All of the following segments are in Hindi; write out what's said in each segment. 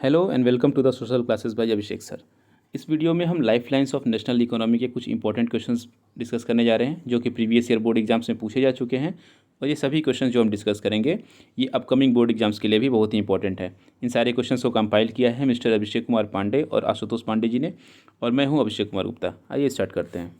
Hello and welcome to the social classes by Abhishek sir. इस वीडियो में हम lifelines of national economy के कुछ इंपॉर्टेंट क्वेश्चंस डिस्कस करने जा रहे हैं जो कि प्रीवियस ईयर बोर्ड एग्जाम्स में पूछे जा चुके हैं। और ये सभी क्वेश्चन जो हम डिस्कस करेंगे ये अपकमिंग बोर्ड एग्जाम्स के लिए भी बहुत ही इंपॉर्टेंट है। इन सारे क्वेश्चंस को कंपाइल किया है मिस्टर अभिषेक कुमार पांडे और आशुतोष पांडे जी ने, और मैं हूँ अभिषेक कुमार गुप्ता। आइए स्टार्ट करते हैं।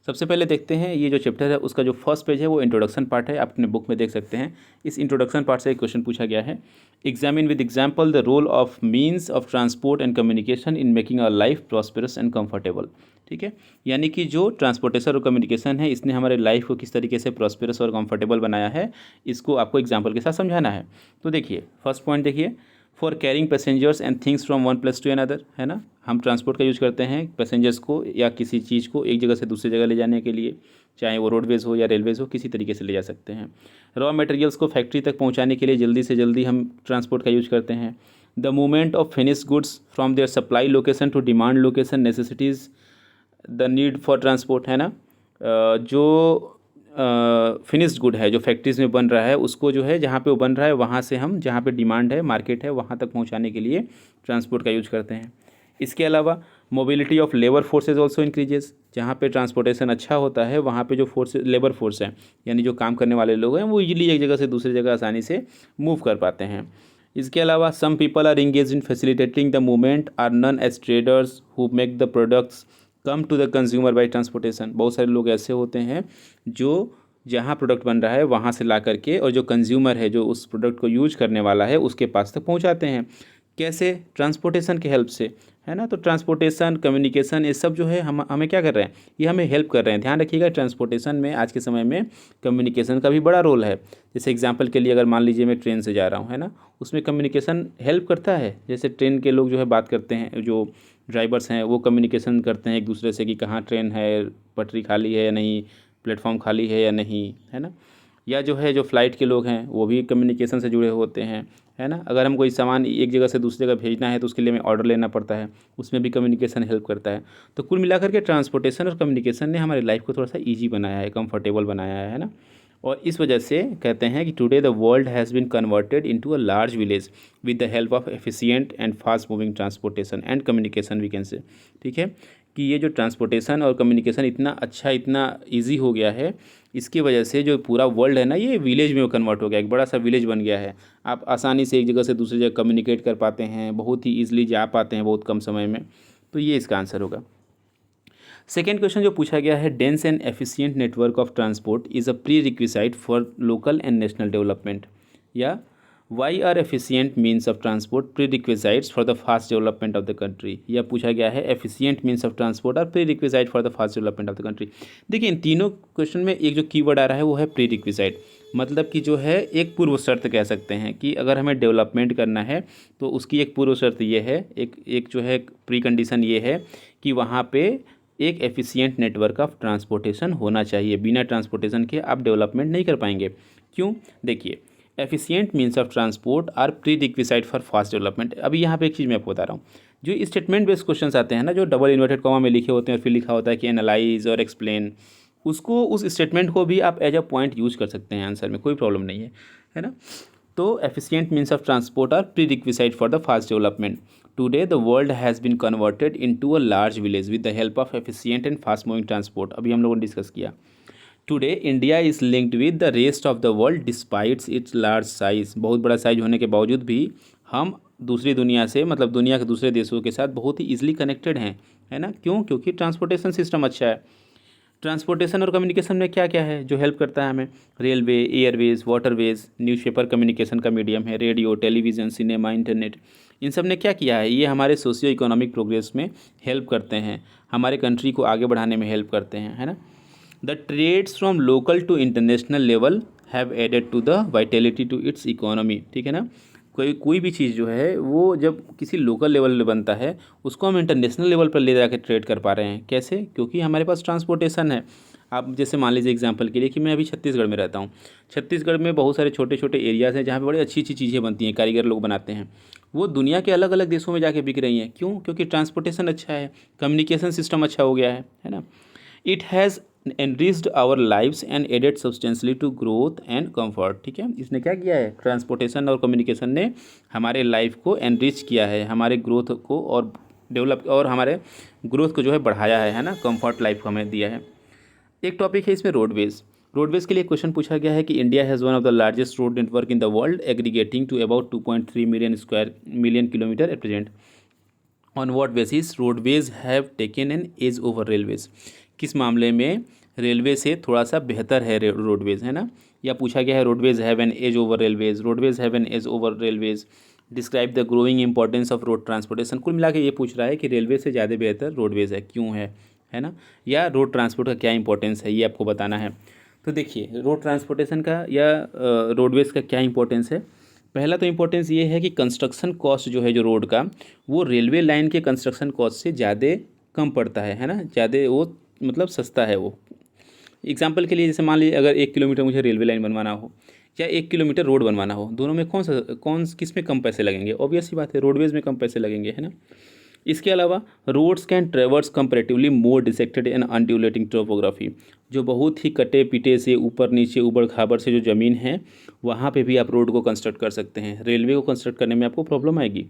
सबसे पहले देखते हैं ये जो चैप्टर है उसका जो फर्स्ट पेज है वो इंट्रोडक्शन पार्ट है, आप अपने बुक में देख सकते हैं। इस इंट्रोडक्शन पार्ट से एक क्वेश्चन पूछा गया है, examine with example the role of means of transport and communication in making our life prosperous and comfortable. ठीक है, यानी कि जो ट्रांसपोर्टेशन और कम्युनिकेशन है इसने हमारे लाइफ को किस तरीके से प्रॉस्पेरस और कंफर्टेबल बनाया है, इसको आपको एग्जाम्पल के साथ समझाना है। तो देखिए फर्स्ट पॉइंट देखिए, for carrying passengers and things from one place to another, है ना। हम ट्रांसपोर्ट का यूज़ करते हैं पैसेंजर्स को या किसी चीज़ को एक जगह से दूसरी जगह ले जाने के लिए, चाहे वो रोडवेज़ हो या रेलवेज़ हो, किसी तरीके से ले जा सकते हैं। रॉ मटेरियल्स को फैक्ट्री तक पहुंचाने के लिए जल्दी से जल्दी हम ट्रांसपोर्ट का यूज़ करते हैं। The movement of finish goods from their supply location to demand location necessitates the need for transport, है ना। जो फिनिश्ड गुड है जो फैक्ट्रीज़ में बन रहा है उसको जो है जहाँ पे वो बन रहा है वहाँ से हम जहाँ पे डिमांड है मार्केट है वहाँ तक पहुँचाने के लिए ट्रांसपोर्ट का यूज़ करते हैं। इसके अलावा mobility of labour forces also increases, जहाँ पे ट्रांसपोर्टेशन अच्छा होता है वहाँ पे जो फोर्स लेबर फोर्स है यानी जो काम करने वाले लोग हैं वो इजीली एक जगह से दूसरी जगह आसानी से मूव कर पाते हैं। इसके अलावा some people are engage in facilitating the movement are known as traders who make the products come to the consumer by transportation. बहुत सारे लोग ऐसे होते हैं जो जहाँ प्रोडक्ट बन रहा है वहाँ से ला करके और जो कंज्यूमर है जो उस प्रोडक्ट को यूज करने वाला है उसके पास तक पहुँचाते हैं। कैसे? ट्रांसपोर्टेशन के हेल्प से, है ना। तो ट्रांसपोर्टेशन कम्युनिकेशन ये सब जो है हम हमें क्या कर रहे हैं, ये हमें हेल्प कर रहे हैं। ध्यान रखिएगा ट्रांसपोर्टेशन में आज के समय में कम्युनिकेशन का भी बड़ा रोल है। जैसे एग्जांपल के लिए अगर मान लीजिए मैं ट्रेन से जा रहा हूँ, है ना, उसमें कम्युनिकेशन हेल्प करता है। जैसे ट्रेन के लोग जो है बात करते हैं, जो ड्राइवर्स हैं वो कम्युनिकेशन करते हैं एक दूसरे से कि कहाँ ट्रेन है, पटरी खाली है या नहीं, प्लेटफॉर्म खाली है या नहीं, है ना। या जो है जो फ़्लाइट के लोग हैं वो भी कम्युनिकेशन से जुड़े होते हैं, है ना। अगर हम कोई सामान एक जगह से दूसरी जगह भेजना है तो उसके लिए हमें ऑर्डर लेना पड़ता है, उसमें भी कम्युनिकेशन हेल्प करता है। तो कुल मिलाकर के ट्रांसपोर्टेशन और कम्युनिकेशन ने हमारी लाइफ को थोड़ा सा ईजी बनाया है, कंफर्टेबल बनाया है ना। और इस वजह से कहते हैं कि today the world has been converted into a large village with the help of efficient and fast moving transportation and communication we can say. ठीक है, कि ये जो ट्रांसपोर्टेशन और कम्युनिकेशन इतना अच्छा इतना इजी हो गया है, इसकी वजह से जो पूरा वर्ल्ड है ना ये विलेज में कन्वर्ट हो गया, एक बड़ा सा विलेज बन गया है। आप आसानी से एक जगह से दूसरी जगह कम्युनिकेट कर पाते हैं, बहुत ही ईजिली जा पाते हैं बहुत कम समय में। तो ये इसका आंसर होगा। सेकेंड क्वेश्चन जो पूछा गया है, dense and efficient network of transport is a prerequisite for local and national development, या why are efficient means of transport prerequisites for the fast development of the country. यह पूछा गया है efficient means of transport are prerequisite for the fast development of the country. देखिए इन तीनों क्वेश्चन में एक जो कीवर्ड आ रहा है वो है प्री रिक्विसाइट, मतलब कि जो है एक पूर्व शर्त कह सकते हैं कि अगर हमें डेवलपमेंट करना है तो उसकी एक पूर्व शर्त ये है, एक जो है प्री कंडीशन ये है कि वहाँ पे एक एफिशिएंट नेटवर्क ऑफ ट्रांसपोर्टेशन होना चाहिए। बिना ट्रांसपोर्टेशन के आप डेवलपमेंट नहीं कर पाएंगे। क्यों? देखिए efficient means of transport are prerequisite for fast development. अभी यहाँ पे एक चीज़ मैं आपको बता रहा हूँ, जो स्टेटमेंट बेस्ड क्वेश्चंस आते हैं ना, जो डबल इन्वर्टेड कॉमा में लिखे होते हैं और फिर लिखा होता है कि एनालाइज और एक्सप्लेन, उसको उस स्टेटमेंट को भी आप एज अ पॉइंट यूज कर सकते हैं आंसर में, कोई प्रॉब्लम नहीं है ना। तो efficient means of transport are prerequisite for the fast development. Today the world has been converted into a large village with the help of efficient and fast moving transport. अभी हम लोगों ने डिस्कस किया। Today India is linked with the rest of the world despites its large size. बहुत बड़ा साइज होने के बावजूद भी हम दूसरी दुनिया से, मतलब दुनिया के दूसरे देशों के साथ बहुत ही ईजिली कनेक्टेड हैं, है ना। क्यों? क्योंकि ट्रांसपोर्टेशन सिस्टम अच्छा है। ट्रांसपोर्टेशन और कम्युनिकेशन में क्या क्या है जो हेल्प करता है हमें? Railway, Airways, waterways, newspaper communication का मीडियम है, रेडियो, टेलीविज़न, सिनेमा, इंटरनेट। इन सब ने क्या किया है, ये हमारे सोशियो इकोनॉमिक प्रोग्रेस में हेल्प करते हैं, हमारे कंट्री को आगे बढ़ाने में हेल्प करते हैं, है ना। The trades from local to international level have added to the vitality to its economy. ठीक है ना, कोई भी चीज़ जो है वो जब किसी लोकल लेवल पे बनता है उसको हम इंटरनेशनल लेवल पर ले जाकर ट्रेड कर पा रहे हैं। कैसे? क्योंकि हमारे पास ट्रांसपोर्टेशन है। आप जैसे मान लीजिए एग्जांपल के लिए कि मैं अभी छत्तीसगढ़ में रहता हूँ। छत्तीसगढ़ में बहुत सारे छोटे छोटे एरियाज़ हैं जहाँ पे बड़ी अच्छी अच्छी चीज़ें बनती हैं, कारीगर लोग बनाते हैं, वो दुनिया के अलग अलग देशों में जाके बिक रही हैं। क्यों? क्योंकि ट्रांसपोर्टेशन अच्छा है, कम्युनिकेशन सिस्टम अच्छा हो गया है ना। It has enriched our lives and added substantially to growth and comfort. ठीक है, इसने क्या किया है, ट्रांसपोर्टेशन और कम्युनिकेशन ने हमारे लाइफ को एनरिच किया है, हमारे ग्रोथ को और डेवलप और हमारे ग्रोथ को जो है बढ़ाया है ना, कंफर्ट लाइफ को हमें दिया है। एक टॉपिक है इसमें रोडवेज। रोडवेज के लिए क्वेश्चन पूछा गया है कि India has one of the largest road network in the world aggregating to about 2.3 million kilometre at present. On what basis roadways have taken an edge over railways. किस मामले में रेलवे से थोड़ा सा बेहतर है रोडवेज, है ना। या पूछा गया है roadways have an edge over railways, roadways have an edge over railways, describe the growing importance of road transportation. कुल मिला के ये पूछ रहा है कि रेलवे से ज़्यादा बेहतर रोडवेज है, क्यों है ना, या रोड ट्रांसपोर्ट का क्या इंपॉर्टेंस है, ये आपको बताना है। तो देखिए रोड ट्रांसपोर्टेशन का या रोडवेज का क्या इंपॉर्टेंस है। पहला तो इम्पोर्टेंस ये है कि कंस्ट्रक्शन कॉस्ट जो है जो रोड का, वो रेलवे लाइन के कंस्ट्रक्शन कॉस्ट से ज़्यादा कम पड़ता है ना, ज़्यादा वो मतलब सस्ता है वो। एग्जांपल के लिए जैसे मान लीजिए अगर 1 किलोमीटर मुझे रेलवे लाइन बनवाना हो या 1 किलोमीटर रोड बनवाना हो, दोनों में कौन किस में कम पैसे लगेंगे, ऑब्वियस सी बात है रोडवेज में कम पैसे लगेंगे, है ना। इसके अलावा roads can traverse comparatively more dissected and undulating topography. जो बहुत ही कटे पिटे से ऊपर नीचे ऊबड़ खाबड़ से जो ज़मीन है वहाँ पे भी आप रोड को कंस्ट्रक्ट कर सकते हैं, रेलवे को कंस्ट्रक्ट करने में आपको प्रॉब्लम आएगी,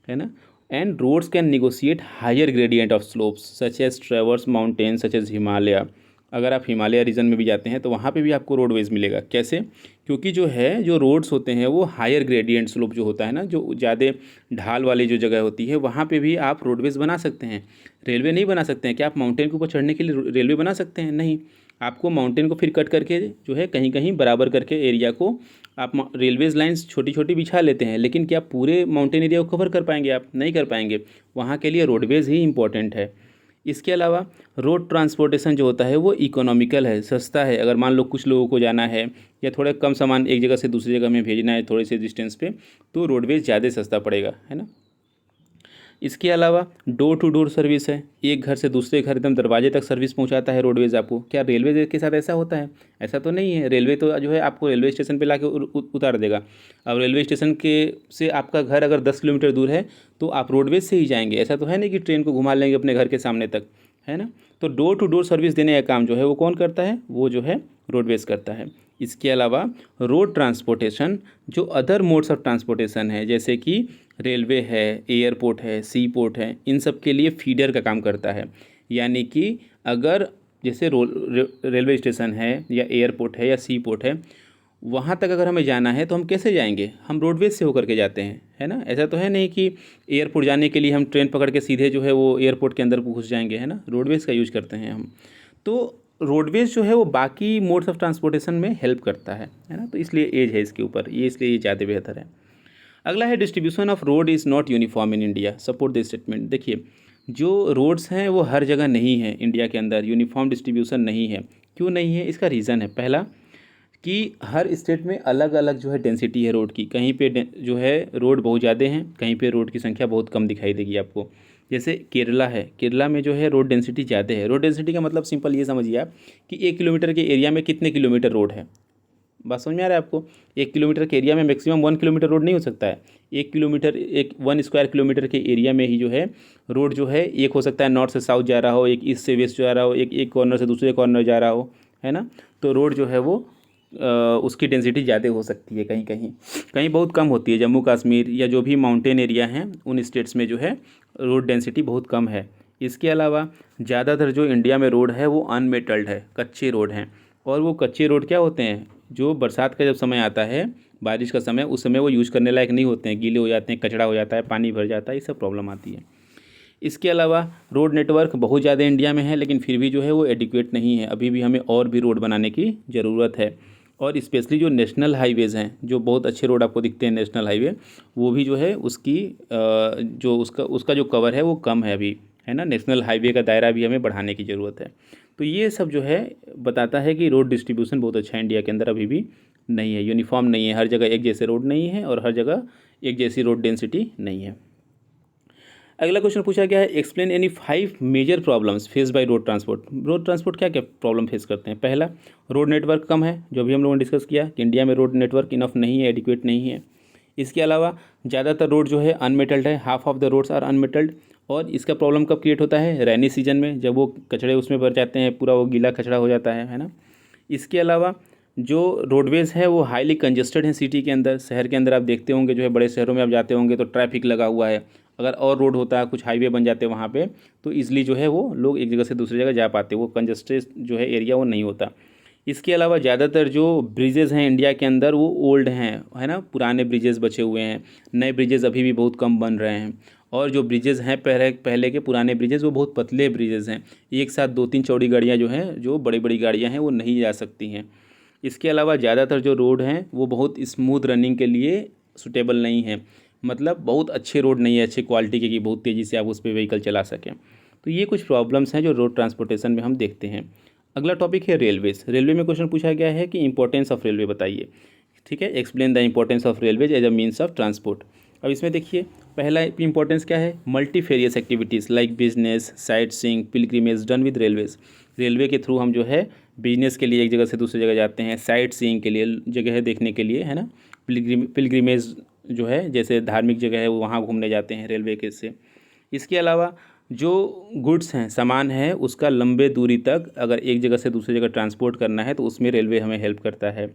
है ना। And roads can negotiate higher gradient of slopes such as traverse mountain such as Himalaya. अगर आप हिमालय रीजन में भी जाते हैं तो वहाँ पे भी आपको रोडवेज मिलेगा। कैसे, क्योंकि जो रोड्स होते हैं वो हायर ग्रेडियंट स्लोप जो होता है ना, जो ज़्यादा ढाल वाली जो जगह होती है वहाँ पे भी आप रोडवेज बना सकते हैं। रेलवे नहीं बना सकते हैं। क्या आप माउंटेन के ऊपर चढ़ने के लिए रेलवे बना सकते हैं? नहीं। आपको माउंटेन को फिर कट करके जो है कहीं कहीं बराबर करके एरिया को आप रेलवेज लाइन्स छोटी छोटी बिछा लेते हैं, लेकिन क्या पूरे माउंटेन एरिया को कवर कर पाएंगे? आप नहीं कर पाएंगे। वहाँ के लिए रोडवेज ही इंपॉर्टेंट है। इसके अलावा रोड ट्रांसपोर्टेशन जो होता है वो इकोनॉमिकल है, सस्ता है। अगर मान लो कुछ लोगों को जाना है या थोड़े कम सामान एक जगह से दूसरी जगह में भेजना है थोड़े से डिस्टेंस पे, तो रोडवेज ज़्यादा सस्ता पड़ेगा, है ना। इसके अलावा डोर टू डोर सर्विस है, एक घर से दूसरे घर एकदम दरवाजे तक सर्विस पहुंचाता है रोडवेज आपको। क्या रेलवे के साथ ऐसा होता है? ऐसा तो नहीं है। रेलवे तो जो है आपको रेलवे स्टेशन पे लाके उतार देगा। अब रेलवे स्टेशन के से आपका घर अगर 10 किलोमीटर दूर है तो आप रोडवेज से ही जाएंगे। ऐसा तो है नहीं कि ट्रेन को घुमा लेंगे अपने घर के सामने तक, है ना। तो डोर टू डोर सर्विस देने का काम जो है वो कौन करता है? वो जो है रोडवेज करता है। इसके अलावा रोड ट्रांसपोर्टेशन जो अदर मोड्स ऑफ ट्रांसपोर्टेशन है, जैसे कि रेलवे है, एयरपोर्ट है, सी पोर्ट है, इन सब के लिए फीडर का काम करता है। यानी कि अगर जैसे रेलवे स्टेशन है या एयरपोर्ट है या सी पोर्ट है, वहाँ तक अगर हमें जाना है तो हम कैसे जाएंगे? हम रोडवेज से होकर के जाते हैं, है ना। ऐसा तो है नहीं कि एयरपोर्ट जाने के लिए हम ट्रेन पकड़ के सीधे जो है वो एयरपोर्ट के अंदर घुस जाएंगे, है ना। रोडवेज का यूज करते हैं हम। तो रोडवेज जो है वो बाकी मोड्स ऑफ ट्रांसपोर्टेशन में हेल्प करता है ना। तो इसलिए एज है इसके ऊपर, ये इसलिए ये ज़्यादा बेहतर है। अगला है distribution of road is not uniform in India, support this statement. देखिए जो रोड्स हैं वो हर जगह नहीं है इंडिया के अंदर, यूनिफॉर्म डिस्ट्रीब्यूशन नहीं है। क्यों नहीं है? इसका रीज़न है पहला कि हर स्टेट में अलग अलग जो है डेंसिटी है रोड की। कहीं पे जो है रोड बहुत ज़्यादा हैं, कहीं पे रोड की संख्या बहुत कम दिखाई देगी आपको। जैसे केरला है, केरला में जो है रोड डेंसिटी ज़्यादा है। रोड डेंसिटी का मतलब सिंपल ये समझिए आप कि 1 किलोमीटर के एरिया में कितने किलोमीटर रोड है। बात समझ में आ रहा है आपको? 1 किलोमीटर के एरिया में मैक्सिमम 1 किलोमीटर रोड नहीं हो सकता है। 1 स्क्वायर किलोमीटर के एरिया में ही जो है रोड जो है एक हो सकता है नॉर्थ से साउथ जा रहा हो, एक ईस्ट से वेस्ट जा रहा हो, एक कॉर्नर से दूसरे कॉर्नर जा रहा हो, है ना। तो रोड जो है वो उसकी डेंसिटी ज़्यादा हो सकती है, कहीं कहीं कहीं बहुत कम होती है। जम्मू कश्मीर या जो भी माउंटेन एरिया हैं उन स्टेट्स में जो है रोड डेंसिटी बहुत कम है। इसके अलावा ज़्यादातर जो इंडिया में रोड है वो अनमेटल्ड है, कच्चे रोड हैं। और वो कच्चे रोड क्या होते हैं? जो बरसात का जब समय आता है, बारिश का समय, उस समय वो यूज़ करने लायक नहीं होते हैं, गीले हो जाते हैं, कचड़ा हो जाता है, पानी भर जाता है, ये सब प्रॉब्लम आती है। इसके अलावा रोड नेटवर्क बहुत ज़्यादा इंडिया में है, लेकिन फिर भी जो है वो एडिक्वेट नहीं है। अभी भी हमें और भी रोड बनाने की ज़रूरत है। और स्पेशली जो नेशनल हाईवेज़ हैं, जो बहुत अच्छे रोड आपको दिखते हैं नेशनल हाईवे, वो भी जो है उसकी जो उसका जो कवर है वो कम है अभी, है ना। नेशनल हाईवे का दायरा भी हमें बढ़ाने की ज़रूरत है। तो ये सब जो है बताता है कि रोड डिस्ट्रीब्यूशन बहुत अच्छा है इंडिया के अंदर, अभी भी नहीं है, यूनिफॉर्म नहीं है। हर जगह एक जैसे रोड नहीं है और हर जगह एक जैसी रोड डेंसिटी नहीं है। अगला क्वेश्चन पूछा गया है, explain any 5 major problems face by road transport. Road transport क्या क्या प्रॉब्लम फेस करते हैं? पहला, रोड नेटवर्क कम है, जो भी हम लोगों ने डिस्कस किया कि इंडिया में रोड नेटवर्क इनफ नहीं है, एडिक्वेट नहीं है। इसके अलावा ज़्यादातर रोड जो है अनमेटल्ड है, half of the roads are unmetalled. और इसका प्रॉब्लम कब क्रिएट होता है? रेनी सीजन में, जब वो कचड़े उसमें भर जाते हैं, पूरा वो गीला कचड़ा हो जाता है ना। इसके अलावा जो रोडवेज़ है वो हाईली कंजेस्टेड हैं सिटी के अंदर। शहर के अंदर आप देखते होंगे, जो है बड़े शहरों में आप जाते होंगे तो ट्रैफिक लगा हुआ है। अगर और रोड होता है, कुछ हाईवे बन जाते हैं वहाँ पे, तो ईज़िली जो है वो लोग एक जगह से दूसरी जगह जा पाते, वो कंजेस्टेड जो है एरिया वो नहीं होता। इसके अलावा ज़्यादातर जो ब्रिजेज़ हैं इंडिया के अंदर वो ओल्ड हैं, है ना, पुराने ब्रिजेज़ बचे हुए हैं। नए ब्रिजेज़ अभी भी बहुत कम बन रहे हैं। और जो ब्रिजेज़ हैं पहले के पुराने ब्रिजेज़ वो बहुत पतले ब्रिजेज़ हैं। एक साथ 2-3 चौड़ी गाड़ियाँ जो हैं, जो बड़ी बड़ी गाड़ियाँ हैं वो नहीं जा सकती हैं। इसके अलावा ज़्यादातर जो रोड हैं वो बहुत स्मूथ रनिंग के लिए सूटेबल नहीं है, मतलब बहुत अच्छे रोड नहीं है, अच्छी क्वालिटी के कि बहुत तेज़ी से आप उस पर व्हीकल चला सकें। तो ये कुछ प्रॉब्लम्स हैं जो रोड ट्रांसपोर्टेशन में हम देखते हैं। अगला टॉपिक है रेलवेज़। रेलवे में क्वेश्चन पूछा गया है कि इंपॉर्टेंस ऑफ रेलवे बताइए। ठीक है, explain the importance of railways as a means of transport. अब इसमें देखिए, पहला इंपॉर्टेंस क्या है? Multifarious activities like business, sightseeing, pilgrimage done with railways. Railway के थ्रू हम जो है बिजनेस के लिए एक जगह से दूसरी जगह जाते हैं, साइट सीइंग के लिए जगह देखने के लिए, है ना, पिलग्रिमेज जो है जैसे धार्मिक जगह है वो वहाँ घूमने जाते हैं रेलवे के से। इसके अलावा जो गुड्स हैं, सामान है, उसका लंबे दूरी तक अगर एक जगह से दूसरी जगह ट्रांसपोर्ट करना है तो उसमें रेलवे हमें हेल्प करता है।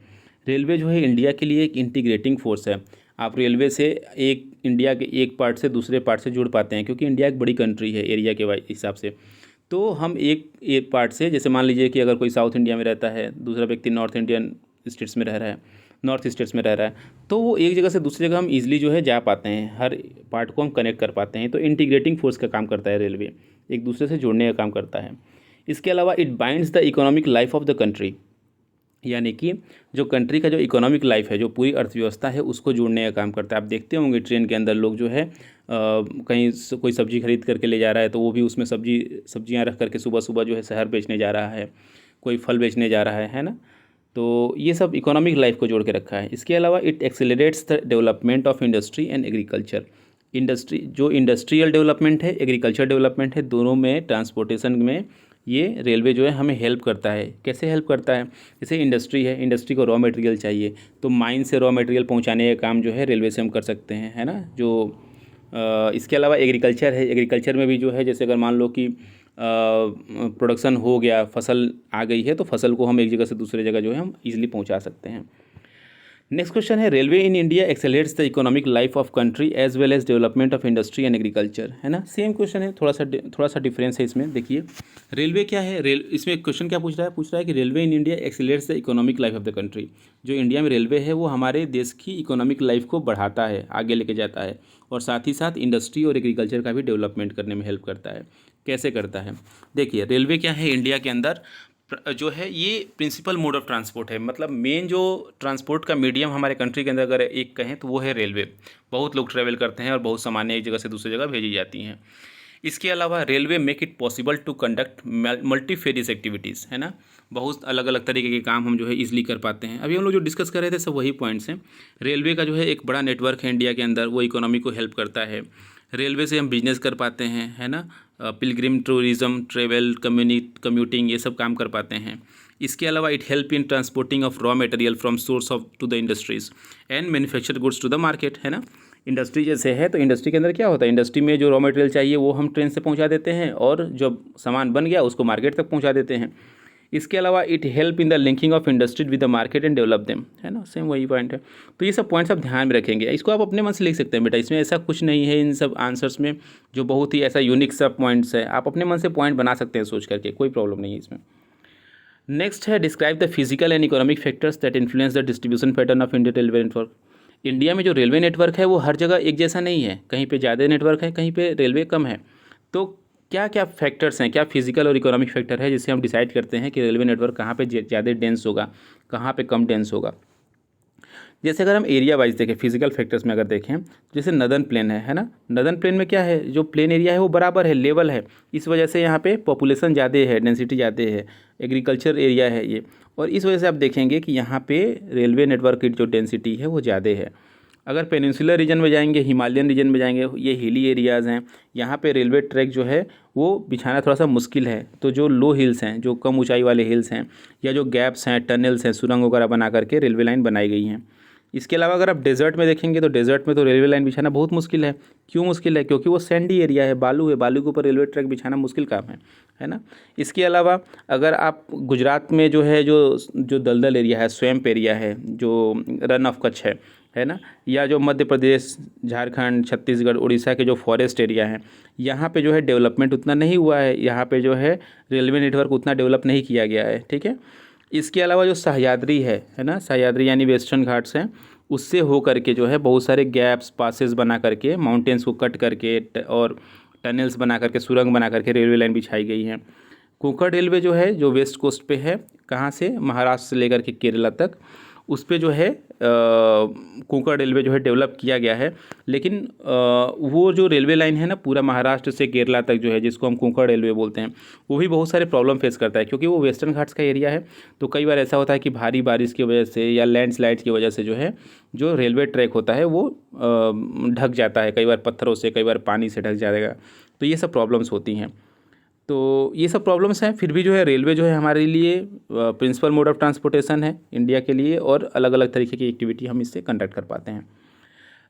रेलवे जो है इंडिया के लिए एक इंटीग्रेटिंग फोर्स है। आप रेलवे से एक इंडिया के एक पार्ट से दूसरे पार्ट से जुड़ पाते हैं, क्योंकि इंडिया एक बड़ी कंट्री है एरिया के हिसाब से। तो हम एक पार्ट से, जैसे मान लीजिए कि अगर कोई साउथ इंडिया में रहता है, दूसरा व्यक्ति नॉर्थ इंडियन स्टेट्स में रह रहा है, नॉर्थ स्टेट्स में रह रहा है, तो वो एक जगह से दूसरी जगह हम इजीली जो है जा पाते हैं, हर पार्ट को हम कनेक्ट कर पाते हैं। तो इंटीग्रेटिंग फोर्स का काम करता है रेलवे, एक दूसरे से जोड़ने का काम करता है। इसके अलावा it binds the economic life of the country, यानी कि जो कंट्री का जो इकोनॉमिक लाइफ है, जो पूरी अर्थव्यवस्था है, उसको जोड़ने का काम करता है। आप देखते होंगे ट्रेन के अंदर लोग जो है कहीं कोई सब्ज़ी खरीद करके ले जा रहा है तो वो भी उसमें सब्जियां रख करके सुबह सुबह जो है शहर बेचने जा रहा है, कोई फल बेचने जा रहा है ना। तो ये सब इकोनॉमिक लाइफ को जोड़ के रखा है। इसके अलावा it accelerates the development of industry and agriculture. Industrial development है, एग्रीकल्चर डेवलपमेंट है, दोनों में ट्रांसपोर्टेशन में ये रेलवे जो है हमें हेल्प करता है। कैसे हेल्प करता है? जैसे इंडस्ट्री है, इंडस्ट्री को रॉ मटेरियल चाहिए, तो माइन से रॉ मटेरियल पहुंचाने का काम जो है रेलवे से हम कर सकते हैं, है ना। इसके अलावा एग्रीकल्चर है, एग्रीकल्चर में भी जो है, जैसे अगर मान लो कि प्रोडक्शन हो गया, फसल आ गई है, तो फसल को हम एक जगह से दूसरे जगह जो है हम इजीली पहुंचा सकते हैं। नेक्स्ट क्वेश्चन है, railway in India accelerates the economic life of country as well as development of industry and agriculture, है ना। सेम क्वेश्चन है, थोड़ा सा डिफरेंस है इसमें। देखिए रेलवे क्या है, इसमें क्वेश्चन क्या पूछ रहा है कि railway in India accelerates the economic life of the country. जो इंडिया में रेलवे है वो हमारे देश की इकोनॉमिक लाइफ को बढ़ाता है, आगे लेके जाता है, और साथ ही साथ इंडस्ट्री और एग्रीकल्चर का भी डेवलपमेंट करने में हेल्प करता है। कैसे करता है? देखिए रेलवे क्या है, इंडिया के अंदर जो है ये प्रिंसिपल मोड ऑफ ट्रांसपोर्ट है, मतलब मेन जो ट्रांसपोर्ट का मीडियम हमारे कंट्री के अंदर अगर एक कहें तो वो है रेलवे। बहुत लोग ट्रैवल करते हैं और बहुत सामान्य एक जगह से दूसरी जगह भेजी जाती हैं। इसके अलावा railway make it possible to conduct multifarious activities, है ना। बहुत अलग अलग तरीके के काम हम जो है ईजिली कर पाते हैं। अभी हम लोग जो डिस्कस कर रहे थे सब वही पॉइंट्स हैं। रेलवे का जो है एक बड़ा नेटवर्क है इंडिया के अंदर, वो इकोनॉमी को हेल्प करता है। रेलवे से हम बिजनेस कर पाते हैं, है ना, पिलग्रिम टूरिज़्म, ट्रेवल, कम्यूटिंग, ये सब काम कर पाते हैं। इसके अलावा it help in transporting of raw material from source of to the industries and manufacture goods to the market, है ना। इंडस्ट्री जैसे है तो इंडस्ट्री के अंदर क्या होता है, इंडस्ट्री में जो रॉ मटेरियल चाहिए वो हम ट्रेन से पहुंचा देते हैं, और जब सामान बन गया उसको मार्केट तक पहुंचा देते हैं। इसके अलावा it help in the linking of industry with the market and develop them, है ना, सेम वही पॉइंट है। तो ये सब पॉइंट्स आप ध्यान में रखेंगे, इसको आप अपने मन से लिख सकते हैं बेटा, इसमें ऐसा कुछ नहीं है इन सब आंसर्स में जो बहुत ही ऐसा यूनिक सब पॉइंट्स है, आप अपने मन से पॉइंट बना सकते हैं सोच करके, कोई प्रॉब्लम नहीं है इसमें। नेक्स्ट है, describe the physical and economic factors that influence the distribution pattern of Indian railway network. India में जो रेलवे नेटवर्क है वो हर जगह एक जैसा नहीं है, कहीं पे ज़्यादा नेटवर्क है, कहीं पे रेलवे कम है। तो क्या क्या फैक्टर्स हैं, क्या फिजिकल और इकोनॉमिक फैक्टर है जिससे हम डिसाइड करते हैं कि रेलवे नेटवर्क कहाँ पे ज़्यादा डेंस होगा, कहाँ पे कम डेंस होगा। जैसे अगर हम एरिया वाइज देखें, फिजिकल फैक्टर्स में अगर देखें, जैसे नदर्न प्लेन है ना, नदर्न प्लेन में क्या है, जो प्लेन एरिया है वो बराबर है, लेवल है, इस वजह से यहाँ पे पॉपुलेशन ज़्यादा है, डेंसिटी ज़्यादा है, एग्रीकल्चर एरिया है ये, और इस वजह से आप देखेंगे कि यहाँ पे रेलवे नेटवर्क की जो डेंसिटी है वो ज़्यादा है। अगर पेनिनसुलर रीजन में जाएंगे, हिमालयन रीजन में जाएंगे, ये हिली एरियाज़ हैं, यहाँ पे रेलवे ट्रैक जो है वो बिछाना थोड़ा सा मुश्किल है। तो जो लो हिल्स हैं, जो कम ऊंचाई वाले हिल्स हैं, या जो गैप्स हैं, टनल्स हैं, सुरंग वगैरह बना करके रेलवे लाइन बनाई गई हैं। इसके अलावा अगर आप डेजर्ट में देखेंगे तो डेजर्ट में तो रेलवे लाइन बिछाना बहुत मुश्किल है। क्यों मुश्किल है? क्योंकि वो सैंडी एरिया है, बालू है, बालू के ऊपर रेलवे ट्रैक बिछाना मुश्किल काम है ना। इसके अलावा अगर आप गुजरात में जो है जो दलदल एरिया है, स्वैम्प एरिया है, जो रन ऑफ कच्छ है ना, या जो मध्य प्रदेश, झारखंड, छत्तीसगढ़, उड़ीसा के जो फॉरेस्ट एरिया हैं, यहाँ पे जो है डेवलपमेंट उतना नहीं हुआ है, यहाँ पे जो है रेलवे नेटवर्क उतना डेवलप नहीं किया गया है, ठीक है। इसके अलावा जो सह्याद्री है ना, सह्याद्री यानी वेस्टर्न घाट्स हैं, उससे हो करके जो है बहुत सारे गैप्स, पासेस बना करके, माउंटेन्स को कट करके और टनल्स बना करके, सुरंग बना करके रेलवे लाइन बिछाई गई है। कोंकण रेलवे जो है, जो वेस्ट कोस्ट पे है, कहाँ से, महाराष्ट्र से लेकर के केरला तक, उस पे जो है कोंकण रेलवे जो है डेवलप किया गया है। लेकिन वो जो रेलवे लाइन है ना, पूरा महाराष्ट्र से केरला तक जो है, जिसको हम कोंकण रेलवे बोलते हैं, वो भी बहुत सारे प्रॉब्लम फेस करता है, क्योंकि वो वेस्टर्न घाट्स का एरिया है। तो कई बार ऐसा होता है कि भारी बारिश की वजह से या लैंडस्लाइड की वजह से जो है, जो रेलवे ट्रैक होता है वो ढक जाता है, कई बार पत्थरों से, कई बार पानी से ढक जाएगा। तो ये सब प्रॉब्लम्स होती हैं। तो ये सब प्रॉब्लम्स हैं, फिर भी जो है रेलवे जो है हमारे लिए प्रिंसिपल मोड ऑफ ट्रांसपोर्टेशन है इंडिया के लिए, और अलग अलग तरीके की एक्टिविटी हम इससे कंडक्ट कर पाते हैं।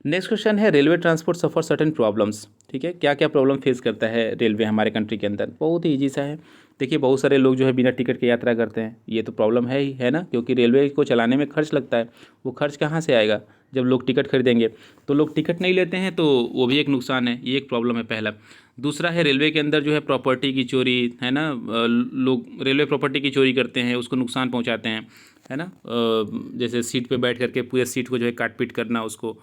नेक्स्ट क्वेश्चन है, रेलवे ट्रांसपोर्ट सफ़र सर्टेन प्रॉब्लम्स, ठीक है। क्या क्या प्रॉब्लम फेस करता है रेलवे हमारे कंट्री के अंदर? बहुत ही ईजी सा है। देखिए, बहुत सारे लोग जो है बिना टिकट के यात्रा करते हैं, ये तो प्रॉब्लम है ही, है ना, क्योंकि रेलवे को चलाने में खर्च लगता है। वो खर्च कहाँ से आएगा? जब लोग टिकट खरीदेंगे। तो लोग टिकट नहीं लेते हैं, तो वो भी एक नुकसान है, ये एक प्रॉब्लम है पहला। दूसरा है, रेलवे के अंदर जो है प्रॉपर्टी की चोरी, है ना, लोग रेलवे प्रॉपर्टी की चोरी करते हैं, उसको नुकसान पहुंचाते हैं, है ना। जैसे सीट पे बैठ करके पूरे सीट को जो है काट पीट करना, उसको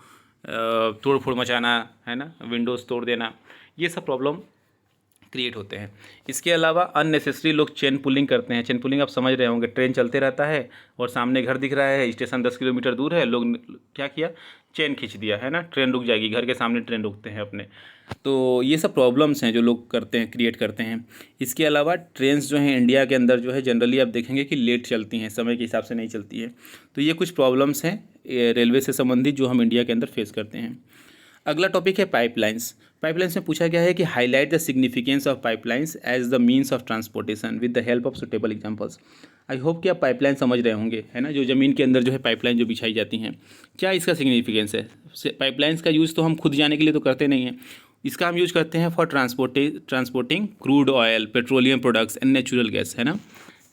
तोड़ फोड़ मचाना, है ना, विंडोज़ तोड़ देना, ये सब प्रॉब्लम क्रिएट होते हैं। इसके अलावा अननेसेसरी लोग चेन पुलिंग करते हैं। चेन पुलिंग आप समझ रहे होंगे, ट्रेन चलते रहता है और सामने घर दिख रहा है, स्टेशन 10 किलोमीटर दूर है, लोग क्या किया, चेन खींच दिया, है ना, ट्रेन रुक जाएगी, घर के सामने ट्रेन रुकते हैं अपने। तो ये सब प्रॉब्लम्स हैं जो लोग करते हैं, क्रिएट करते हैं। इसके अलावा ट्रेन्स जो हैं इंडिया के अंदर जो है जनरली आप देखेंगे कि लेट चलती हैं, समय के हिसाब से नहीं चलती है। तो ये कुछ प्रॉब्लम्स हैं रेलवे से संबंधित जो हम इंडिया के अंदर फेस करते हैं। अगला टॉपिक है पाइपलाइंस। पाइपलाइंस में पूछा गया है कि highlight the significance of pipelines as the means of transportation with the help of suitable examples. I hope कि आप पाइपलाइन समझ रहे होंगे, है ना, जो ज़मीन के अंदर जो है पाइपलाइन जो बिछाई जाती हैं, क्या इसका सिग्निफिकेंस है। पाइपलाइंस का यूज़ तो हम खुद जाने के लिए तो करते नहीं हैं, इसका हम यूज करते हैं for transporting crude oil, petroleum products and natural gas, है ना,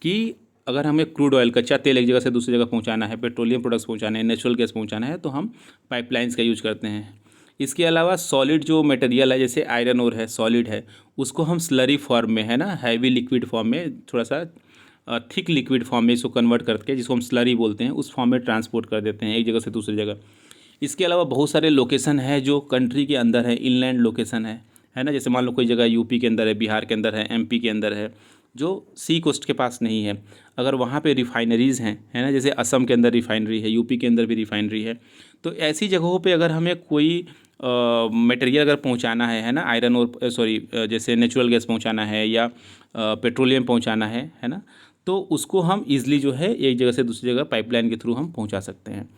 कि अगर हमें क्रूड ऑयल, कच्चा तेल एक जगह से दूसरी जगह पहुंचाना है, पेट्रोलियम प्रोडक्ट्स पहुंचाने हैं, नेचुरल गैस पहुंचाना है, तो हम पाइपलाइंस का यूज करते हैं। इसके अलावा सॉलिड जो मटेरियल है, जैसे आयरन ओर है, सॉलिड है, उसको हम स्लरी फॉर्म में, है ना, हैवी लिक्विड फॉर्म में, थोड़ा सा थिक लिक्विड फॉर्म में इसको कन्वर्ट करके, जिसको हम स्लरी बोलते हैं, उस फॉर्म में ट्रांसपोर्ट कर देते हैं एक जगह से दूसरी जगह। इसके अलावा बहुत सारे लोकेशन है जो कंट्री के अंदर है, इनलैंड लोकेशन है ना, जैसे मान लो कोई जगह यूपी के अंदर है, बिहार के अंदर है, एमपी के अंदर है, जो सी कोस्ट के पास नहीं है। अगर वहाँ पे रिफाइनरीज़ हैं, है ना, जैसे असम के अंदर रिफाइनरी है, यूपी के अंदर भी रिफाइनरी है, तो ऐसी जगहों पे अगर हमें कोई मटेरियल अगर पहुँचाना है ना, आयरन और जैसे नेचुरल गैस पहुँचाना है या पेट्रोलियम पहुँचाना है ना, तो उसको हम ईज़िली जो है एक जगह से दूसरी जगह पाइपलाइन के थ्रू हम पहुँचा सकते हैं।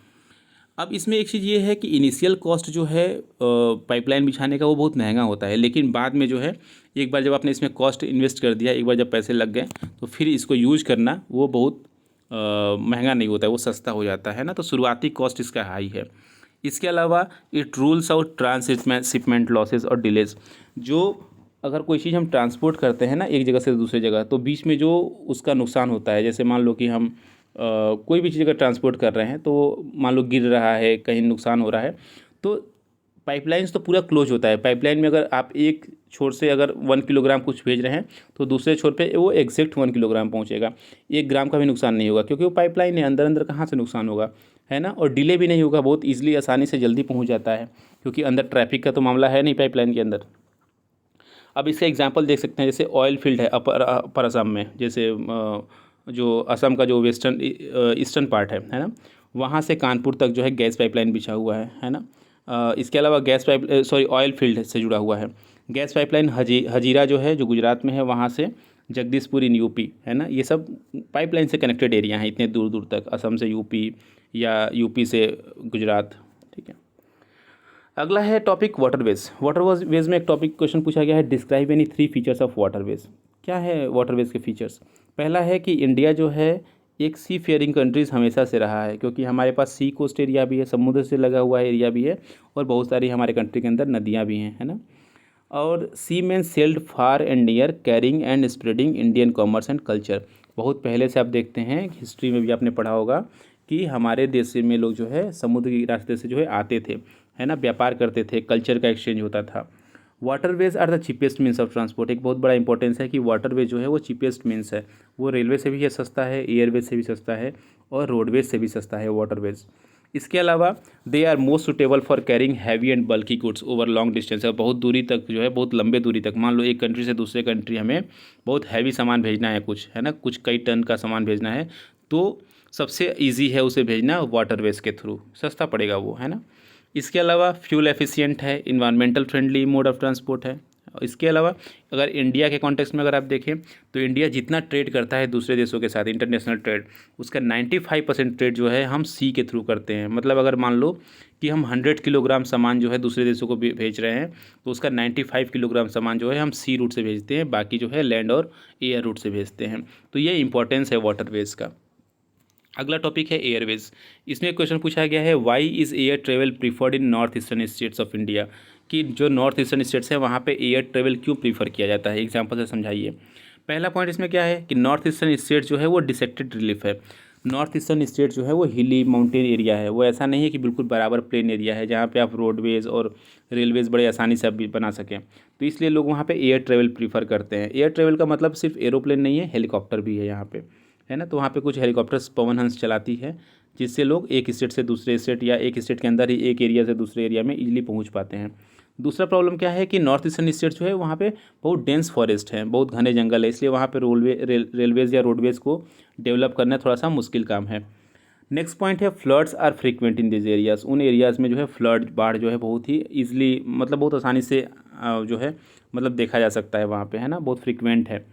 अब इसमें एक चीज़ ये है कि इनिशियल कॉस्ट जो है पाइपलाइन बिछाने का वो बहुत महंगा होता है, लेकिन बाद में जो है एक बार जब आपने इसमें कॉस्ट इन्वेस्ट कर दिया, एक बार जब पैसे लग गए, तो फिर इसको यूज करना वो बहुत महंगा नहीं होता है, वो सस्ता हो जाता है ना। तो शुरुआती कॉस्ट इसका हाई है। इसके अलावा it rules out transshipment losses और डिलेज। जो अगर कोई चीज़ हम ट्रांसपोर्ट करते हैं ना एक जगह से दूसरी जगह, तो बीच में जो उसका नुकसान होता है, जैसे मान लो कि हम कोई भी चीज़ अगर ट्रांसपोर्ट कर रहे हैं, तो मान लो गिर रहा है, कहीं नुकसान हो रहा है, तो पाइपलाइंस तो पूरा क्लोज होता है। पाइपलाइन में अगर आप एक छोर से अगर 1 किलोग्राम कुछ भेज रहे हैं, तो दूसरे छोर पे वो एग्जैक्ट 1 किलोग्राम पहुंचेगा, 1 ग्राम का भी नुकसान नहीं होगा, क्योंकि वो पाइपलाइन है, अंदर अंदर कहाँ से नुकसान होगा, है ना। और डिले भी नहीं होगा, बहुत ईजिली, आसानी से जल्दी पहुँच जाता है, क्योंकि अंदर ट्रैफिक का तो मामला है नहीं पाइपलाइन के अंदर। अब इसका एग्जाम्पल देख सकते हैं, जैसे ऑयल फील्ड है अपर असम में, जैसे जो असम का जो ईस्टर्न पार्ट है ना, वहाँ से कानपुर तक जो है गैस पाइपलाइन बिछा हुआ है ना। इसके अलावा ऑयल फील्ड से जुड़ा हुआ है। गैस पाइपलाइन हजीरा जो है, जो गुजरात में है, वहाँ से जगदीशपुर इन यूपी, है ना। ये सब पाइपलाइन से कनेक्टेड एरिया हैं इतने दूर दूर तक, असम से यूपी या यूपी से गुजरात, ठीक है। अगला है टॉपिक वाटरवेज। वाटरवेज में एक टॉपिक क्वेश्चन पूछा गया है, describe any 3 features of waterways. क्या है वाटरवेज के फीचर्स? पहला है कि इंडिया जो है एक सी फेयरिंग कंट्रीज़ हमेशा से रहा है, क्योंकि हमारे पास सी कोस्ट एरिया भी है, समुद्र से लगा हुआ एरिया भी है, और बहुत सारी हमारे कंट्री के अंदर नदियाँ भी हैं, है ना। और sea man sailed far and near carrying and spreading Indian commerce and culture. बहुत पहले से आप देखते हैं, हिस्ट्री में भी आपने पढ़ा होगा कि हमारे देश में लोग जो है समुद्र के रास्ते से जो है आते थे, है ना, व्यापार करते थे, कल्चर का एक्सचेंज होता था। Waterways are the cheapest means of transport. एक बहुत बड़ा इंपॉर्टेंस है कि वाटरवेज जो है वो चीपेस्ट मीन्स है, वो रेलवे से भी ये सस्ता है, एयरवेज से भी सस्ता है, और रोडवेज से भी सस्ता है वाटरवेज। इसके अलावा they are most suitable for carrying heavy and bulky goods over long distance. और बहुत दूरी तक जो है, बहुत लंबे दूरी तक, मान लो एक कंट्री से दूसरे कंट्री हमें बहुत हैवी सामान भेजना है, कुछ है ना, कुछ कई टन का सामान भेजना है, तो सबसे ईजी है उसे भेजना वाटरवेज के थ्रू, सस्ता पड़ेगा वो, है ना। इसके अलावा फ्यूल एफिशिएंट है, environmental friendly mode of transport है। इसके अलावा अगर इंडिया के कॉन्टेक्स्ट में अगर आप देखें तो इंडिया जितना ट्रेड करता है दूसरे देशों के साथ, इंटरनेशनल ट्रेड, उसका 95% ट्रेड जो है हम सी के थ्रू करते हैं। मतलब अगर मान लो कि हम 100 किलोग्राम सामान जो है दूसरे देशों को भेज रहे हैं, तो उसका 95 किलोग्राम सामान जो है हम सी रूट से भेजते हैं, बाकी जो है लैंड और एयर रूट से भेजते हैं। तो ये इंपॉर्टेंस है वाटरवेज का। अगला टॉपिक है एयरवेज। इसमें क्वेश्चन पूछा गया है, why is air travel preferred in north eastern states of India. कि जो नॉर्थ ईस्टर्न स्टेट्स है वहाँ पे एयर ट्रेवल क्यों प्रीफर किया जाता है, एग्जांपल से समझाइए। पहला पॉइंट इसमें क्या है कि नॉर्थ ईस्टर्न स्टेट जो है वो डिसेक्टेड रिलीफ है। नॉर्थ ईस्टर्न स्टेट जो है वो हिली माउंटेन एरिया है, वो ऐसा नहीं है कि बिल्कुल बराबर प्लेन एरिया है जहाँ पे आप रोडवेज और रेलवेज़ बड़े आसानी से आप भी बना सकें। तो इसलिए लोग वहाँ पे एयर ट्रेवल प्रीफर करते हैं। एयर ट्रेवल का मतलब सिर्फ एरोप्लेन नहीं है, हेलीकॉप्टर भी है यहाँ पे, है ना। तो वहाँ पे कुछ हेलीकॉप्टर्स पवन हंस चलाती है, जिससे लोग एक स्टेट से दूसरे स्टेट या एक स्टेट के अंदर ही एक एरिया से दूसरे एरिया में इजीली पहुँच पाते हैं। दूसरा प्रॉब्लम क्या है कि नॉर्थ ईस्टर्न स्टेट जो है वहाँ पे बहुत डेंस फॉरेस्ट है, बहुत घने जंगल है, इसलिए वहाँ पे रेलवेज़ या रोडवेज़ को डेवलप करना थोड़ा सा मुश्किल काम है। नेक्स्ट पॉइंट है, floods are frequent in this areas. उन एरियाज़ में जो है फ्लड, बाढ़ जो है बहुत ही ईजिली, मतलब बहुत आसानी से जो है मतलब देखा जा सकता है वहाँ पे, है ना, बहुत फ्रीक्वेंट है।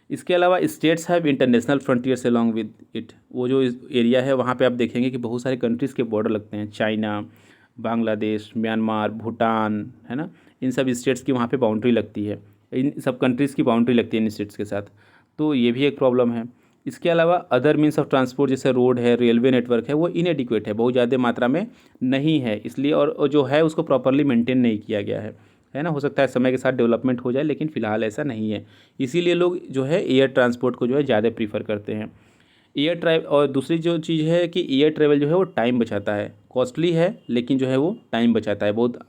इसके अलावा states have international frontiers along with it. वो जो एरिया है वहाँ पे आप देखेंगे कि बहुत सारे कंट्रीज़ के बॉर्डर लगते हैं, चाइना, बांग्लादेश, म्यांमार, भूटान, है ना, इन सब स्टेट्स की वहाँ पे बाउंड्री लगती है, इन सब कंट्रीज़ की बाउंड्री लगती है इन स्टेट्स के साथ। तो ये भी एक प्रॉब्लम है। इसके अलावा अदर मीन्स ऑफ ट्रांसपोर्ट जैसे रोड है, रेलवे नेटवर्क है, वो इनएडिक्वेट है, बहुत ज़्यादा मात्रा में नहीं है, इसलिए और जो है उसको प्रॉपरली मेंटेन नहीं किया गया है ना। हो सकता है समय के साथ डेवलपमेंट हो जाए, लेकिन फ़िलहाल ऐसा नहीं है, इसीलिए लोग जो है एयर ट्रांसपोर्ट को जो है ज़्यादा प्रीफर करते हैं। एयर ट्रैवल, और दूसरी जो चीज़ है कि एयर ट्रैवल जो है वो टाइम बचाता है, कॉस्टली है लेकिन जो है वो टाइम बचाता है, बहुत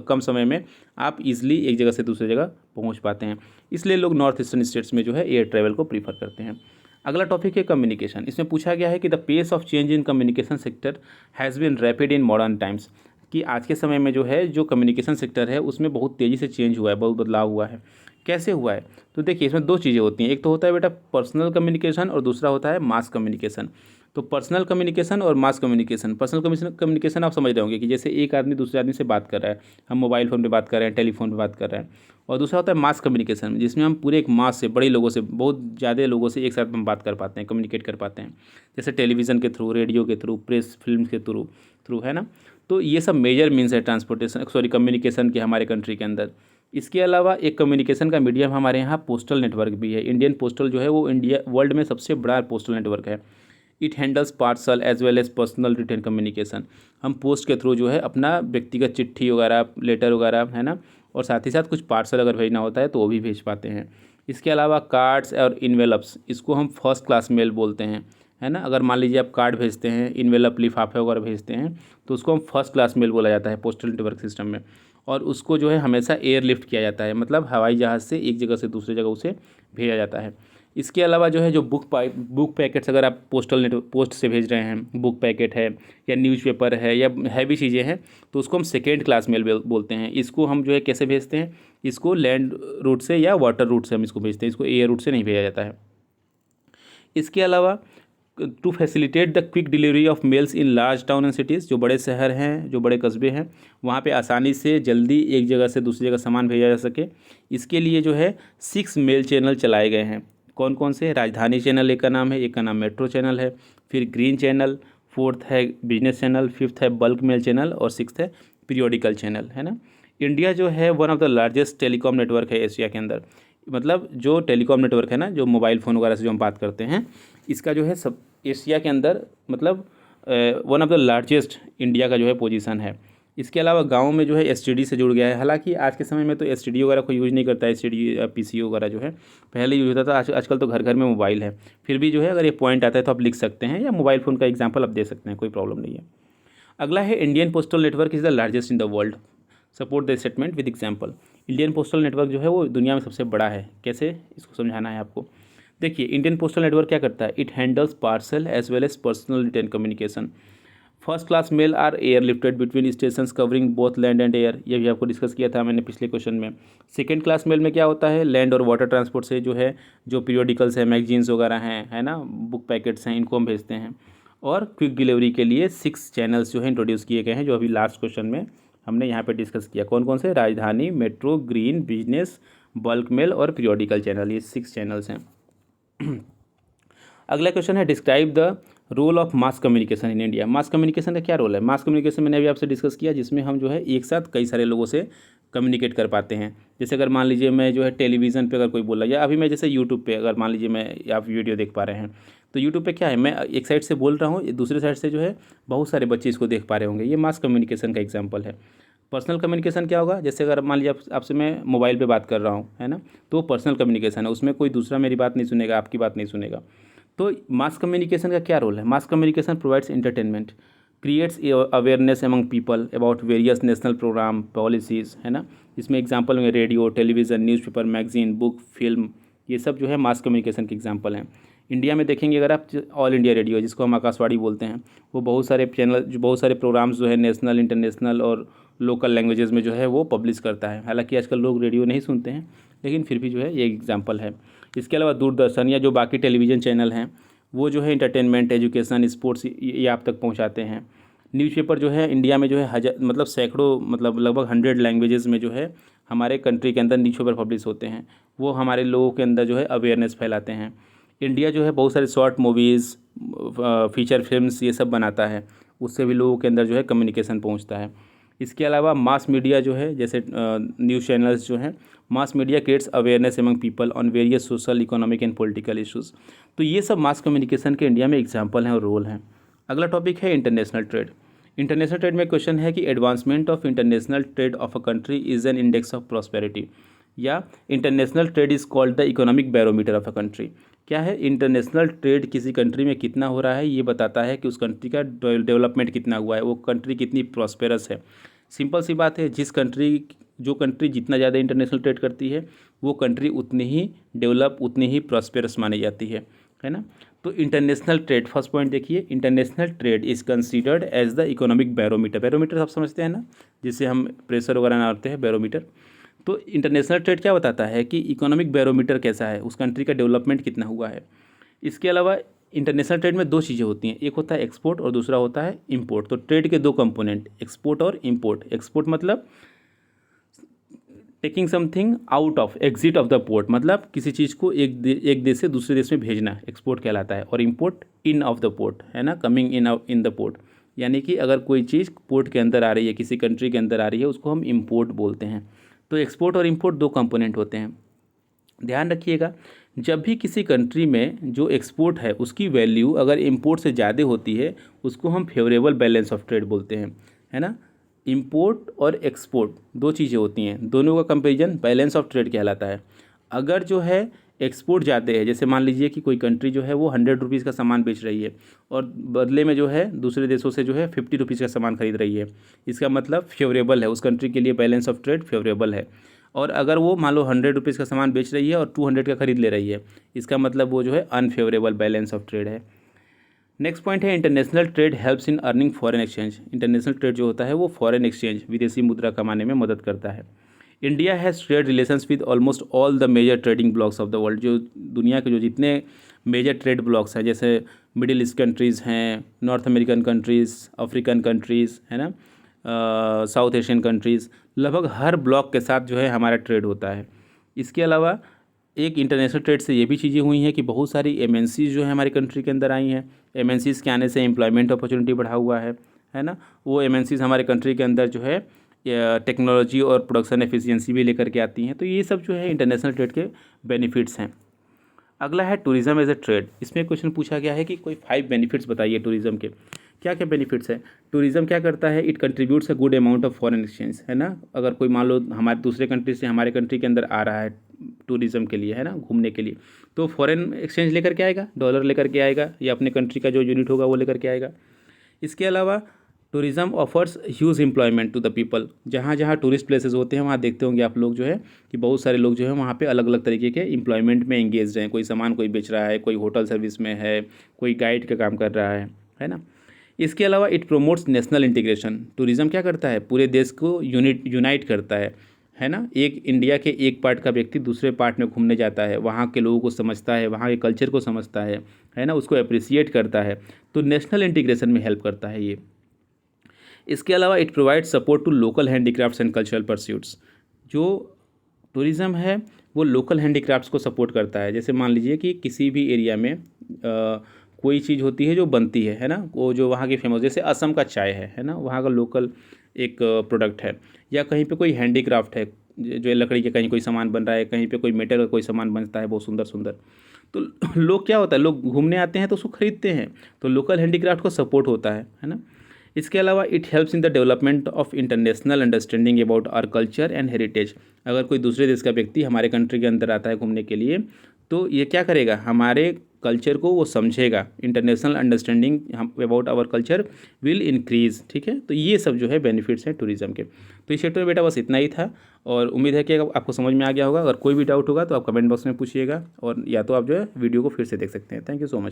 कम समय में आप इजीली एक जगह से दूसरी जगह पहुंच पाते हैं, इसलिए लोग नॉर्थ ईस्टर्न स्टेट्स में जो है एयर ट्रैवल को प्रीफर करते हैं। अगला टॉपिक है कम्युनिकेशन। इसमें पूछा गया है कि the pace of change in communication sector has been rapid in modern times. कि आज के समय में जो है जो कम्युनिकेशन सेक्टर है उसमें बहुत तेज़ी से चेंज हुआ है, बहुत बदलाव हुआ है। कैसे हुआ है, तो देखिए इसमें दो चीज़ें होती हैं, एक तो होता है बेटा पर्सनल कम्युनिकेशन और दूसरा होता है मास कम्युनिकेशन। तो पर्सनल कम्युनिकेशन और मास कम्युनिकेशन, पर्सनल कम्युनिकेशन आप समझ रहे होंगे कि जैसे एक आदमी दूसरे आदमी से बात कर रहा है, हम मोबाइल फ़ोन पे बात कर रहे हैं, टेलीफोन पे बात कर रहे हैं। और दूसरा होता है मास कम्युनिकेशन, जिसमें हम पूरे एक मास से, बड़े लोगों से, बहुत ज़्यादा लोगों से एक साथ हम बात कर पाते हैं, कम्युनिकेट कर पाते हैं, जैसे टेलीविज़न के थ्रू, रेडियो के थ्रू, प्रेस फिल्म के थ्रू थ्रू है ना। तो ये सब मेजर मीन्स है ट्रांसपोर्टेशन, सॉरी, कम्युनिकेशन के हमारे कंट्री के अंदर। इसके अलावा एक कम्युनिकेशन का मीडियम हमारे यहाँ पोस्टल नेटवर्क भी है। इंडियन पोस्टल जो है वो इंडिया वर्ल्ड में सबसे बड़ा पोस्टल नेटवर्क है। It handles parcel as well as personal return communication. हम पोस्ट के थ्रू जो है अपना व्यक्तिगत चिट्ठी वगैरह, लेटर वगैरह, है ना, और साथ ही साथ कुछ पार्सल अगर भेजना होता है तो वो भी भेज पाते हैं। इसके अलावा कार्ड्स और इन्वेलप्स, इसको हम फर्स्ट क्लास मेल बोलते हैं, है ना। अगर मान लीजिए आप कार्ड भेजते हैं, इन्वेलप लिफाफे वगैरह भेजते हैं, तो उसको हम फर्स्ट क्लास मेल बोला जाता है पोस्टल नेटवर्क सिस्टम में। और उसको जो है हमेशा एयर लिफ्ट किया जाता है, मतलब हवाई जहाज़ से एक जगह से दूसरी जगह उसे भेजा जाता है। इसके अलावा जो है जो बुक पैकेट्स अगर आप पोस्ट से भेज रहे हैं, बुक पैकेट है या न्यूज़पेपर है या हैवी चीज़ें हैं, तो उसको हम सेकेंड क्लास मेल बोलते हैं। इसको हम जो है कैसे भेजते हैं, इसको लैंड रूट से या वाटर रूट से हम इसको भेजते हैं, इसको एयर रूट से नहीं भेजा जाता है। इसके अलावा to facilitate the quick delivery of mails in large town and cities, जो बड़े शहर हैं, जो बड़े कस्बे हैं, वहाँ पे आसानी से जल्दी एक जगह से दूसरी जगह सामान भेजा जा सके, इसके लिए जो है 6 मेल चैनल चलाए गए हैं। कौन कौन से, राजधानी चैनल एक का नाम है, एक का नाम मेट्रो चैनल है, फिर ग्रीन चैनल, फोर्थ है बिजनेस चैनल, फिफ्थ है बल्क मेल चैनल और सिक्स्थ है पीरियोडिकल चैनल, है ना। इंडिया जो है one of the largest telecom network है एशिया के अंदर। मतलब जो टेलीकॉम नेटवर्क है ना, जो मोबाइल फ़ोन वगैरह से जो हम बात करते हैं, इसका जो है एशिया के अंदर मतलब one of the largest India का जो है पोजीशन है। इसके अलावा गाँव में जो है एसटीडी से जुड़ गया है। हालांकि आज के समय में तो एसटीडी वगैरह कोई यूज़ नहीं करता है, एसटीडी पीसी वगैरह जो है पहले यूज़ होता था। आजकल तो घर घर में मोबाइल है। फिर भी जो है अगर ये पॉइंट आता है तो आप लिख सकते हैं, या मोबाइल फ़ोन का एग्जाम्पल आप दे सकते हैं, कोई प्रॉब्लम नहीं है। अगला है Indian postal network is the largest in the world, support the statement with example. Indian postal network जो है वो दुनिया में सबसे बड़ा है। कैसे, इसको समझाना है आपको। देखिए, इंडियन पोस्टल नेटवर्क क्या करता है, it handles parcel as well as personal return communication. First class mail are airlifted between station covering both land and air, ये भी आपको डिस्कस किया था मैंने पिछले क्वेश्चन में। सेकंड क्लास मेल में क्या होता है, लैंड और वाटर ट्रांसपोर्ट से जो है जो पीरियोडिकल्स है, मैगजीन्स वगैरह हैं, है ना, बुक पैकेट्स हैं, इनको हम भेजते हैं। और क्विक डिलीवरी के लिए 6 चैनल्स जो है इंट्रोड्यूस किए गए हैं, जो अभी लास्ट क्वेश्चन में हमने यहाँ पे डिस्कस किया। कौन कौन से, Rajdhani, metro, green, business, bulk mail और पीरियोडिकल चैनल, ये 6 चैनल्स हैं। अगला क्वेश्चन है, describe the role of mass communication in India. Mass communication का क्या रोल है। मास कम्युनिकेशन मैंने अभी आपसे डिस्कस किया, जिसमें हम जो है एक साथ कई सारे लोगों से कम्युनिकेट कर पाते हैं। जैसे अगर मान लीजिए मैं जो है टेलीविज़न पे अगर कोई बोल रहा है, या अभी मैं जैसे यूट्यूब पे अगर मान लीजिए मैं आप वीडियो देख पा रहे हैं, तो यूट्यूब पे क्या है, मैं एक साइड से बोल रहा हूँ, दूसरे साइड से जो है बहुत सारे बच्चे इसको देख पा रहे होंगे। ये मास कम्युनिकेशन का एग्जाम्पल है। पर्सनल कम्युनिकेशन क्या होगा, जैसे अगर मान लीजिए आपसे मैं मोबाइल पे बात कर रहा हूँ, है ना, तो वो पर्सनल कम्युनिकेशन है, उसमें कोई दूसरा मेरी बात नहीं सुनेगा, आपकी बात नहीं सुनेगा। तो मास कम्युनिकेशन का क्या रोल है, mass communication provides entertainment, creates awareness among people about various national programme policies, है ना। इसमें एग्जांपल में radio, television, newspaper, magazine, book, film, ये सब जो है मास कम्युनिकेशन के एग्जांपल हैं। इंडिया में देखेंगे अगर आप, ऑल इंडिया रेडियो जिसको हम आकाशवाणी बोलते हैं, वो बहुत सारे चैनल, जो बहुत सारे प्रोग्राम्स जो है नेशनल, इंटरनेशनल और लोकल लैंग्वेजेस में जो है वो पब्लिश करता है। हालांकि आजकल लोग रेडियो नहीं सुनते हैं, लेकिन फिर भी जो है ये एग्जांपल है। इसके अलावा दूरदर्शन या जो बाकी टेलीविज़न चैनल हैं, वो जो है इंटरटेनमेंट, एजुकेशन, स्पोर्ट्स, ये आप तक पहुंचाते हैं। न्यूज़पेपर जो है इंडिया में जो है मतलब सैकड़ों, मतलब लगभग 100 लैंग्वेजेस में जो है हमारे कंट्री के अंदर न्यूज़पेपर पब्लिश होते हैं। वो हमारे लोगों के अंदर जो है अवेयरनेस फैलाते हैं। इंडिया जो है बहुत सारे शॉर्ट मूवीज़, फीचर फिल्म्स, ये सब बनाता है, उससे भी लोगों के अंदर जो है कम्युनिकेशन पहुंचता है। इसके अलावा मास मीडिया जो है, जैसे न्यूज़ चैनल्स जो हैं, mass media creates awareness among people on various social, economic and political issues. तो ये सब मास कम्युनिकेशन के इंडिया में एग्जाम्पल हैं और रोल हैं। अगला टॉपिक है इंटरनेशनल ट्रेड। इंटरनेशनल ट्रेड में क्वेश्चन है कि advancement of international trade of a country is an index of prosperity, या international trade is called the economic barometer of a country. क्या है, इंटरनेशनल ट्रेड किसी कंट्री में कितना हो रहा है, ये बताता है कि उस कंट्री का डेवलपमेंट कितना हुआ है, वो कंट्री कितनी प्रॉस्पेरस है। सिंपल सी बात है, जो कंट्री जितना ज़्यादा इंटरनेशनल ट्रेड करती है, वो कंट्री उतनी ही डेवलप, उतनी ही प्रॉस्पेरस मानी जाती है ना। तो इंटरनेशनल ट्रेड, फर्स्ट पॉइंट देखिए, international trade is considered as the economic barometer. Barometer आप समझते हैं ना, जिससे हम प्रेशर वगैरह नापते हैं, बैरोमीटर। तो इंटरनेशनल ट्रेड क्या बताता है कि इकोनॉमिक बैरोमीटर कैसा है, उस कंट्री का डेवलपमेंट कितना हुआ है। इसके अलावा इंटरनेशनल ट्रेड में 2 चीज़ें होती हैं, एक होता है एक्सपोर्ट और दूसरा होता है इंपोर्ट। तो ट्रेड के 2 कंपोनेंट, एक्सपोर्ट और इंपोर्ट। एक्सपोर्ट मतलब taking something out of, exit of the port, मतलब किसी चीज़ को एक देश से दूसरे देश में भेजना, एक्सपोर्ट कहलाता है। और import in of the port, है ना, कमिंग इन द पोर्ट, यानी कि अगर कोई चीज़ पोर्ट के अंदर आ रही है, किसी कंट्री के अंदर आ रही है, उसको हम इंपोर्ट बोलते हैं। तो एक्सपोर्ट और इंपोर्ट 2 कंपोनेंट होते हैं। ध्यान रखिएगा, जब भी किसी कंट्री में जो एक्सपोर्ट है उसकी वैल्यू अगर इंपोर्ट से ज़्यादा होती है, उसको हम फेवरेबल बैलेंस ऑफ ट्रेड बोलते हैं, है ना। इंपोर्ट और एक्सपोर्ट 2 चीज़ें होती हैं, दोनों का कंपैरिजन बैलेंस ऑफ ट्रेड कहलाता है। अगर जो है एक्सपोर्ट ज़्यादा है, जैसे मान लीजिए कि कोई कंट्री जो है वो 100 रुपीज़ का सामान बेच रही है और बदले में जो है दूसरे देशों से जो है 50 रुपीज़ का सामान खरीद रही है, इसका मतलब फेवरेबल है, उस कंट्री के लिए बैलेंस ऑफ ट्रेड फेवरेबल है। और अगर वो मान लो 100 रुपीज़ का सामान बेच रही है और 200 का खरीद ले रही है, इसका मतलब वो जो है अनफेवरेबल बैलेंस ऑफ ट्रेड है। नेक्स्ट पॉइंट है, international trade helps in earning foreign exchange. International trade जो होता है वो फॉरेन एक्सचेंज, विदेशी मुद्रा कमाने में मदद करता है। India has trade relations with almost all the major trading blocs of the world. जो दुनिया के जो जितने मेजर ट्रेड ब्लॉक्स हैं, जैसे मिडिल ईस्ट कंट्रीज़ हैं, north American countries, African countries, है ना, साउथ एशियन कंट्रीज़, लगभग हर ब्लॉक के साथ जो है हमारा ट्रेड होता है। इसके अलावा एक इंटरनेशनल ट्रेड से ये भी चीज़ें हुई हैं कि बहुत सारी एमएनसीज़ जो है हमारी कंट्री के अंदर आई हैं। एमएनसीज़ के आने से एम्प्लॉयमेंट अपॉर्चुनिटी बढ़ा हुआ है ना। वो एमएनसीज़ हमारे कंट्री के अंदर जो है टेक्नोलॉजी और प्रोडक्शन एफिशिएंसी भी लेकर के आती हैं। तो ये सब जो है इंटरनेशनल ट्रेड के बेनिफिट्स हैं। अगला है टूरिज़्म एज ए ट्रेड। इसमें क्वेश्चन पूछा गया है कि कोई 5 बेनिफिट्स बताइए टूरिज़्म के। क्या क्या बेनिफिट्स है? टूरिज़्म क्या करता है? It contributes a good amount of foreign exchange, है ना। अगर कोई मान लो हमारे दूसरे कंट्री से हमारे कंट्री के अंदर आ रहा है टूरिज़्म के लिए, है ना, घूमने के लिए, तो फॉरेन एक्सचेंज लेकर के आएगा, डॉलर लेकर के आएगा या अपने कंट्री का जो यूनिट होगा वो लेकर के आएगा। इसके अलावा tourism offers huge employment to the people. जहाँ जहाँ टूरिस्ट प्लेसेस होते हैं वहाँ देखते होंगे आप लोग जो है कि बहुत सारे लोग जो है वहाँ पे अलग अलग तरीके के एम्प्लॉयमेंट में एंगेज हैं। कोई सामान कोई बेच रहा है, कोई होटल सर्विस में है, कोई गाइड का काम कर रहा है ना। इसके अलावा it promotes national integration. Tourism क्या करता है? पूरे देश को यूनाइट करता है ना। एक इंडिया के एक पार्ट का व्यक्ति दूसरे पार्ट में घूमने जाता है, वहाँ के लोगों को समझता है, वहाँ के कल्चर को समझता है ना, उसको अप्रिसिएट करता है, तो नेशनल इंटीग्रेशन में हेल्प करता है ये। इसके अलावा it provide support to local handicrafts and cultural pursuits. जो टूरिज़्म है वो लोकल हैंडीक्राफ्ट्स को सपोर्ट करता है। जैसे मान लीजिए कि किसी भी एरिया में कोई चीज़ होती है जो बनती है ना, वो जो वहाँ की फेमस, जैसे असम का चाय है ना, वहाँ का लोकल एक प्रोडक्ट है। या कहीं पे कोई हैंडीक्राफ्ट है, जो लकड़ी के कहीं कोई सामान बन रहा है, कहीं पे कोई मेटल का कोई सामान बनता है बहुत सुंदर सुंदर, तो लोग क्या होता है, लोग घूमने आते हैं तो उसको खरीदते हैं, तो लोकल हैंडीक्राफ्ट को सपोर्ट होता है ना। इसके अलावा it helps in the development of international understanding about our culture and heritage. अगर कोई दूसरे देश का व्यक्ति हमारे कंट्री के अंदर आता है घूमने के लिए, तो ये क्या करेगा, हमारे कल्चर को वो समझेगा। International understanding about our culture will increase. ठीक है, तो ये सब जो है बेनिफिट्स हैं टूरिज़्म के। तो इस चैप्टर में बेटा बस इतना ही था, और उम्मीद है कि आपको समझ में आ गया होगा। अगर कोई भी डाउट होगा तो आप कमेंट बॉक्स में पूछिएगा, और या तो आप जो है वीडियो को फिर से देख सकते हैं। Thank you so much.